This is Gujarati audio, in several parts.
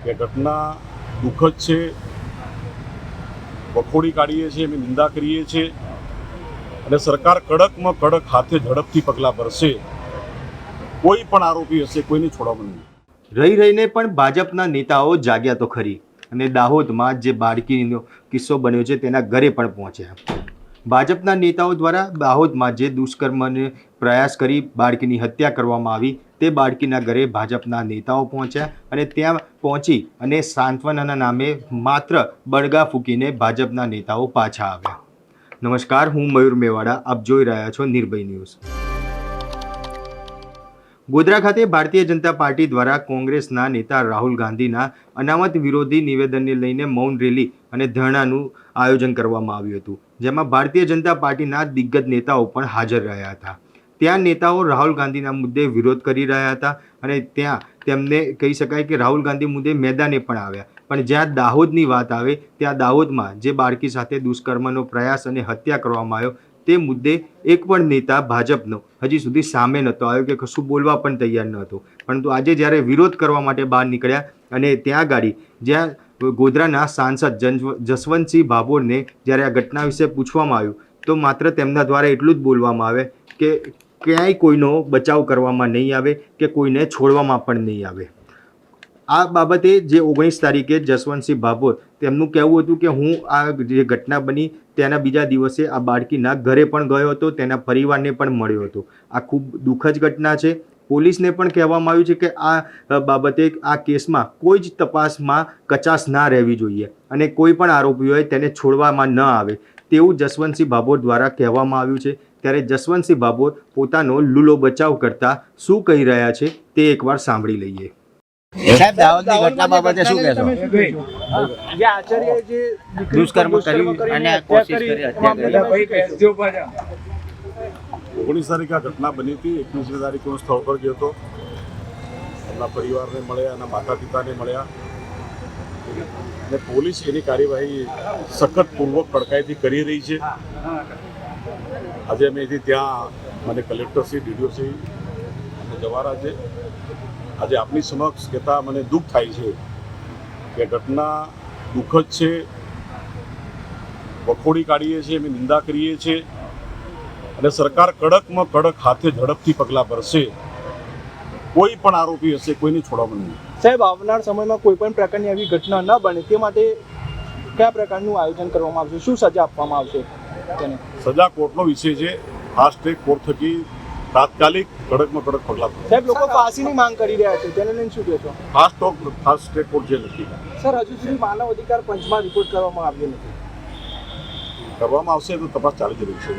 કે ઘટના દુઃખદ છે, વખોડી કાઢીએ છીએ, અમે નિંદા કરીએ છીએ અને સરકાર કડકમાં કડક હાથે ઝડપથી પગલાં ભરશે. કોઈ પણ આરોપી હશે કોઈને છોડવામાં નહીં. રહીને પણ ભાજપના નેતાઓ જાગ્યા તો ખરી અને દાહોદમાં જે બાળકીનો કિસ્સો બન્યો છે તેના ઘરે પણ પહોંચ્યા. ભાજપના નેતાઓ દ્વારા દાહોદમાં જે દુષ્કર્મને પ્રયાસ કરી બાળકીની હત્યા કરવામાં આવી તે બાળકીના ઘરે ભાજપના નેતાઓ પહોંચ્યા અને ત્યાં પહોંચી અને સાંત્વનાના નામે માત્ર બળગા ફૂંકીને ભાજપના નેતાઓ પાછા આવ્યા. નમસ્કાર, હું મયુર મેવાડા, આપ જોઈ રહ્યા છો નિર્ભય ન્યૂઝ. ગોધરા ખાતે ભારતીય જનતા પાર્ટી દ્વારા કોંગ્રેસના નેતા રાહુલ ગાંધીના અનામત વિરોધી નિવેદનને લઈને મૌન રેલી અને ધરણાનું આયોજન કરવામાં આવ્યું હતું, જેમાં ભારતીય જનતા પાર્ટીના દિગ્ગજ નેતાઓ પણ હાજર રહ્યા હતા. ત્યાં નેતાઓ રાહુલ ગાંધીના મુદ્દે વિરોધ કરી રહ્યા હતા અને ત્યાં તેમને કહી શકાય કે રાહુલ ગાંધી મુદ્દે મેદાને પણ આવ્યા. પણ જ્યાં દાહોદની વાત આવે ત્યાં દાહોદમાં જે બાળકી સાથે દુષ્કર્મનો પ્રયાસ અને હત્યા કરવામાં આવ્યો તે મુદ્દે એક પણ નેતા ભાજપનો હજી સુધી સામે નહોતો આવ્યો કે કશું બોલવા પણ તૈયાર ન હતો. પરંતુ આજે જ્યારે વિરોધ કરવા માટે બહાર નીકળ્યા અને ત્યાં ગાડી જ્યાં ગોધરાના સાંસદ જસવંતસિંહ ભાભોરને જ્યારે આ ઘટના વિશે પૂછવામાં આવ્યું તો માત્ર તેમના દ્વારા એટલું જ બોલવામાં આવે કે ક્યાંય કોઈનો બચાવ કરવામાં નહીં આવે કે કોઈને છોડવામાં પણ નહીં આવે. આ બાબતે જે 19 તારીખે જસવંતસિંહ ભાભોર તેમનું કહેવું હતું કે હું આ જે ઘટના બની તેના બીજા દિવસે આ બાળકીના ઘરે પણ ગયો હતો, તેના પરિવારને પણ મળ્યો હતો. આ ખૂબ દુઃખદ ઘટના છે. પોલીસને પણ કહેવામાં આવ્યું છે કે આ બાબતે આ કેસમાં કોઈ જ તપાસમાં કચાશ ના રહેવી જોઈએ અને કોઈ પણ આરોપી હોય તેને છોડવામાં ન આવે તેવું જસવંતસિંહ ભાભોર દ્વારા કહેવામાં આવ્યું છે. ત્યારે જસવંતસિંહ ભાભોર પોતાનો લૂલો બચાવ કરતા શું કહી રહ્યા છે તે એકવાર સાંભળી લઈએ. સાહેબ, દાહોદની ઘટના બાબતે શું કહેશો? જે આચાર્ય જે દુષ્કર્મ કર્યું અને કોશિશ કરી હત્યા કરી. 19 તારીખે આ ઘટના બની હતી. 21મી તારીખે હું સ્થળ પર ગયો હતો. એમના પરિવારને મળ્યા, એના માતા પિતાને મળ્યા અને પોલીસ એની કાર્યવાહી સખતપૂર્વક કડકાઈથી કરી રહી છે. આજે અમે અહીંથી ત્યાં મને કલેક્ટરશ્રી, ડીડીઓશ્રી અને જવારા છે. આજે આપની સમક્ષ કહેતા મને દુઃખ થાય છે કે ઘટના દુઃખદ છે, વખોડી કાઢીએ છીએ, અમે નિંદા કરીએ છીએ અને સરકાર કડકમાં કડક હાથે ઝડપથી પગલાં ભરશે. કોઈ પણ આરોપી હશે કોઈને છોડવામાં નહીં. સાહેબ, આવનાર સમયમાં કોઈ પણ પ્રકારની આવી ઘટના ન બને તે માટે કયા પ્રકારનું આયોજન કરવામાં આવશે? શું સજા આપવામાં આવશે તેને? સજા કોર્ટનો વિષય છે. ફાસ્ટ ટ્રેક કોર્ટ થકી તાત્કાલિક કડકમાં કડક પગલાં. સાહેબ, લોકો ફાંસીની માંગ કરી રહ્યા છે, તેને લઈને શું કહેશો? ફાસ્ટ ટ્રેક કોર્ટ જે નક્કી સર, હજુ સુધી માનવ અધિકાર પંચમાં રિપોર્ટ કરવામાં આવ્યો નથી. કરવામાં આવશે તો તપાસ ચાલી જ રહી છે.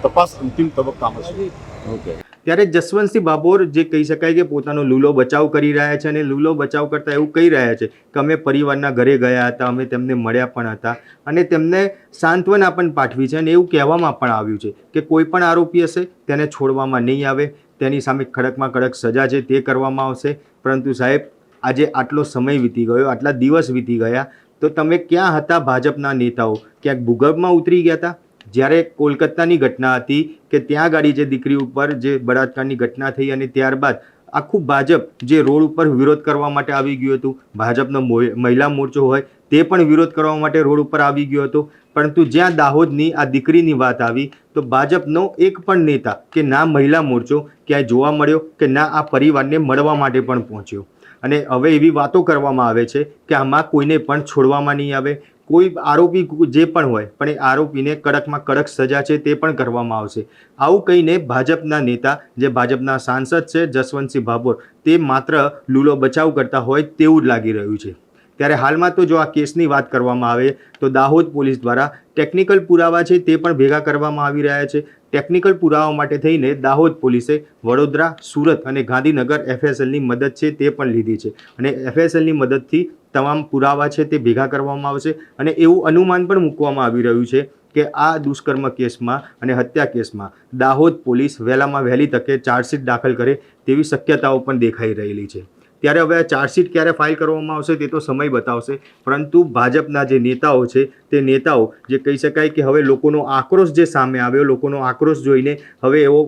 તપાસ અંતિમ તબક્કામાં છે. ઓકે. ત્યારે જસવંતસિંહ ભાભોર જે કહી શકાય કે પોતાનો લૂલો બચાવ કરી રહ્યા છે અને લૂલો બચાવ કરતા એવું કહી રહ્યા છે કે અમે પરિવારના ઘરે ગયા હતા, અમે તેમને મળ્યા પણ હતા અને તેમને સાંત્વના પણ પાઠવી છે અને એવું કહેવામાં પણ આવ્યું છે કે કોઈ પણ આરોપી હશે તેને છોડવામાં નહીં આવે, તેની સામે કડકમાં કડક સજા છે તે કરવામાં આવશે. પરંતુ સાહેબ, આજે આટલો સમય વીતી ગયો, આટલા દિવસ વીતી ગયા તો તમે ક્યાં હતા? ભાજપના નેતાઓ ક્યાંક ભૂગર્ભમાં ઉતરી ગયા હતા? જ્યારે કોલકાતાની ઘટના હતી કે ત્યાં ગાડી જે દીકરી ઉપર જે બળાત્કારની ઘટના થઈ અને ત્યારબાદ આખું ભાજપ જે રોડ ઉપર વિરોધ કરવા માટે આવી ગયું હતું, ભાજપનો મહિલા મોરચો હોય તે પણ વિરોધ કરવા માટે રોડ ઉપર આવી ગયો હતો. પરંતુ જ્યાં દાહોદની આ દીકરીની વાત આવી તો ભાજપનો એક પણ નેતા કે ના મહિલા મોરચો ક્યાંય જોવા મળ્યો કે ના આ પરિવારને મળવા માટે પણ પહોંચ્યો. અને હવે એવી વાતો કરવામાં આવે છે કે આમાં કોઈને પણ છોડવામાં નહીં આવે. કોઈ આરોપી જે પણ હોય પણ એ આરોપીને કડકમાં કડક સજા છે તે પણ કરવામાં આવશે. આવું કહીને ભાજપના નેતા જે ભાજપના સાંસદ છે જસવંતસિંહ ભાભોર તે માત્ર લૂલો બચાવ કરતા હોય તેવું જ લાગી રહ્યું છે. ત્યારે હાલમાં તો જો આ કેસની વાત કરવામાં આવે તો દાહોદ પોલીસ દ્વારા ટેકનિકલ પુરાવા છે તે પણ ભેગા કરવામાં આવી રહ્યા છે. ટેકનિકલ પુરાવા માટે થઈને દાહોદ પોલીસે વડોદરા, સુરત અને ગાંધીનગર FSLની મદદ છે તે પણ લીધી છે અને FSLની મદદથી તમામ પુરાવા છે તે ભેગા કરવામાં આવશે અને એવું અનુમાન પણ મૂકવામાં આવી રહ્યું છે કે આ દુષ્કર્મ કેસમાં અને હત્યા કેસમાં દાહોદ પોલીસ વહેલામાં વહેલી તકે ચાર્જશીટ દાખલ કરે તેવી શક્યતાઓ પણ દેખાઈ રહેલી છે. ત્યારે હવે આ ચાર્જશીટ ક્યારે ફાઇલ કરવામાં આવશે તે તો સમય બતાવશે. પરંતુ ભાજપના જે નેતાઓ છે તે નેતાઓ જે કહી શકાય કે હવે લોકોનો આક્રોશ જે સામે આવ્યો, લોકોનો આક્રોશ જોઈને હવે એવો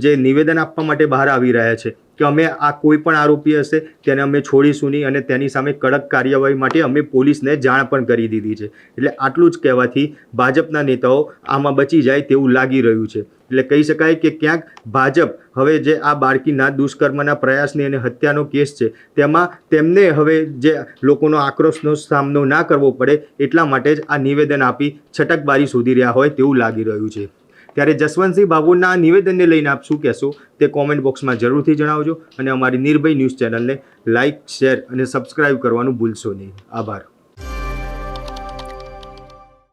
જે નિવેદન આપવા માટે બહાર આવી રહ્યા છે કે અમે આ કોઈ પણ આરોપી હશે તેને અમે છોડીશું નહીં અને તેની સામે કડક કાર્યવાહી માટે અમે પોલીસને જાણ પણ કરી દીધી છે. એટલે આટલું જ કહેવાથી ભાજપના નેતાઓ આમાં બચી જાય તેવું લાગી રહ્યું છે. એટલે કહી શકાય કે ક્યાંક ભાજપ હવે જે આ બાળકીના દુષ્કર્મના પ્રયાસની અને હત્યાનો કેસ છે તેમાં તેમને હવે જે લોકોનો આક્રોશનો સામનો ના કરવો પડે એટલા માટે જ આ નિવેદન આપી છટકબારી શોધી રહ્યા હોય તેવું લાગી રહ્યું છે. ત્યારે જસવંતસિંહ ભાભોરના આ નિવેદનને લઈને આપ શું કહેશો તે કોમેન્ટ બોક્સમાં જરૂરથી જણાવજો અને અમારી નિર્ભય ન્યૂઝ ચેનલને લાઇક, શેર અને સબસ્ક્રાઇબ કરવાનું ભૂલશો નહીં. આભાર.